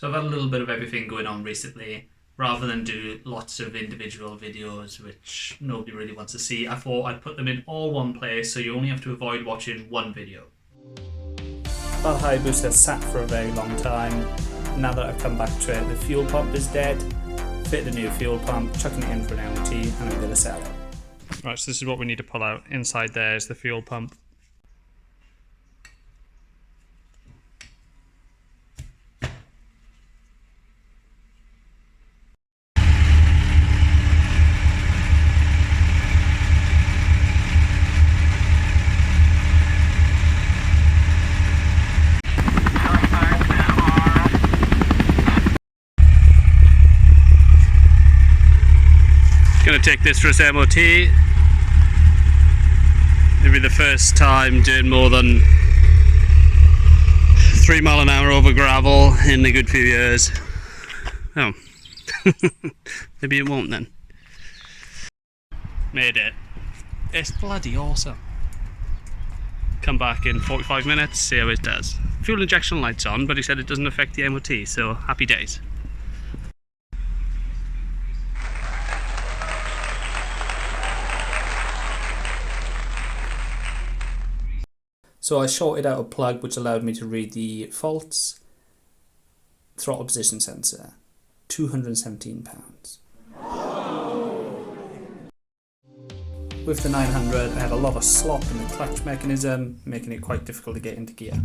So I've had a little bit of everything going on recently. Rather than do lots of individual videos which nobody really wants to see, I thought I'd put them in all one place so you only have to avoid watching one video. Well, Hayabusa has sat for a very long time. Now that I've come back to it, the fuel pump is dead. Fit the new fuel pump, chucking it in for an MOT, and I'm going to sell it. Right, so this is what we need to pull out. Inside there is the fuel pump. Gonna take this for its MOT. It'll be the first time doing more than 3 mile an hour over gravel in a good few years. Oh, maybe it won't then. Made it. It's bloody awesome. Come back in 45 minutes, see how it does. Fuel injection light's on, but he said it doesn't affect the MOT, so happy days. So I shorted out a plug which allowed me to read the faults. Throttle position sensor, £217. With the 900 I had a lot of slop in the clutch mechanism, making it quite difficult to get into gear.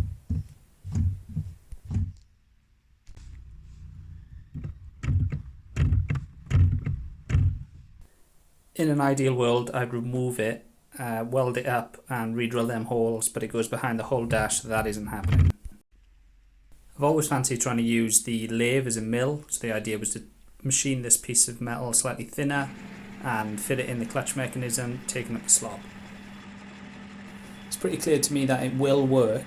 In an ideal world I'd remove it, weld it up and re-drill them holes, but it goes behind the whole dash, so that isn't happening. I've always fancied trying to use the lathe as a mill, so the idea was to machine this piece of metal slightly thinner and fit it in the clutch mechanism, taking up the slop. It's pretty clear to me that it will work,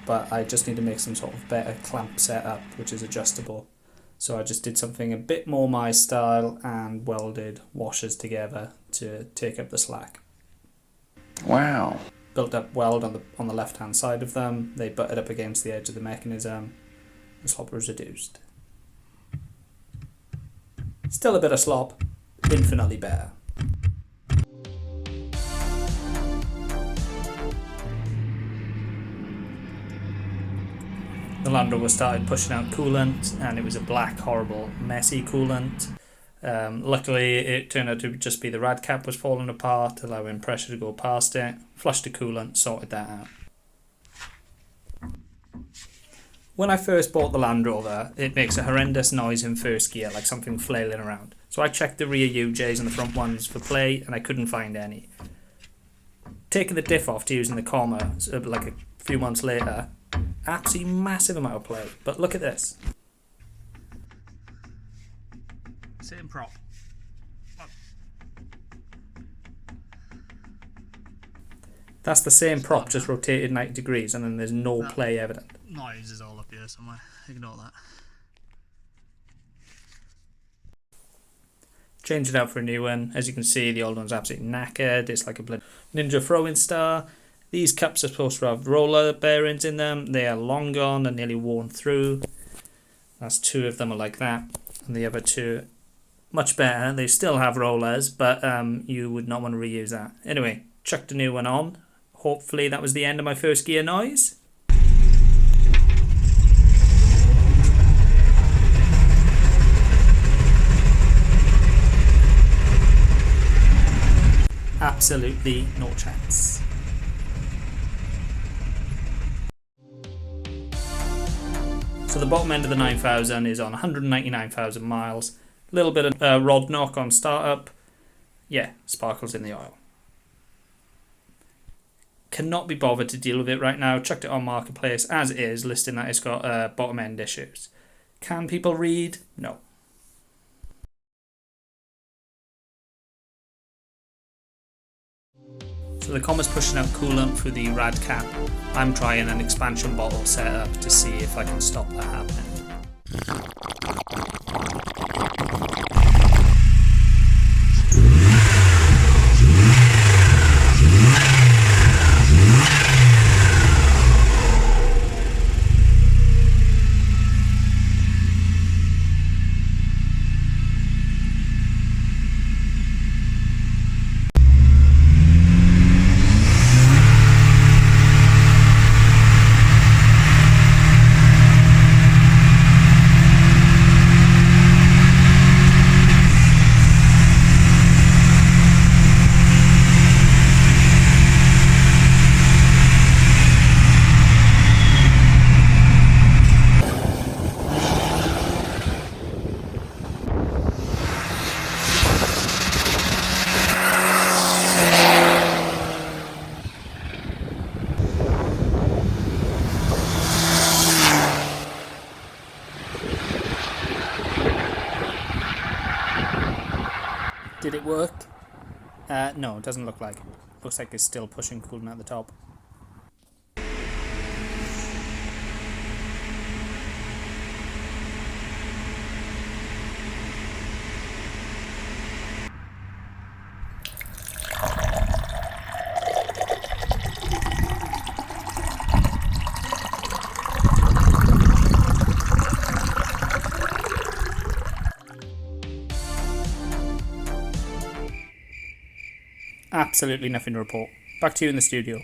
but I just need to make some sort of better clamp setup which is adjustable. So I just did something a bit more my style and welded washers together to take up the slack. Wow. Built up weld on the left hand side of them. They butted up against the edge of the mechanism. The slop was reduced. Still a bit of slop, infinitely better. The Land Rover started pushing out coolant, and it was a black, horrible, messy coolant. Luckily it turned out to just be the rad cap was falling apart, allowing pressure to go past it. Flushed the coolant, sorted that out. When I first bought the Land Rover, it makes a horrendous noise in first gear, like something flailing around. So I checked the rear UJs and the front ones for play, and I couldn't find any. Taking the diff off to using the comma, so like a few months later, absolutely massive amount of play. But look at this. Same prop. That's the same prop, just rotated 90 degrees, and then there's no play evident. Noise is all up here somewhere. Ignore that. Changed it out for a new one. As you can see, the old one's absolutely knackered. It's like a bloody ninja throwing star. These cups are supposed to have roller bearings in them. They are long gone and nearly worn through. That's two of them are like that, and the other two much better. They still have rollers, but you would not want to reuse that. Anyway, chucked a new one on. Hopefully that was the end of my first gear noise. Absolutely no chance. So the bottom end of the 9000 is on 199,000 miles. A little bit of rod knock on startup. Yeah, sparkles in the oil. Cannot be bothered to deal with it right now. Chucked it on Marketplace as is, listing that it's got bottom end issues. Can people read? No. So the comma's pushing out coolant through the rad cap. I'm trying an expansion bottle setup to see if I can stop that happening. Did it work? No, it doesn't look like it. Looks like it's still pushing coolant at the top. Absolutely nothing to report. Back to you in the studio.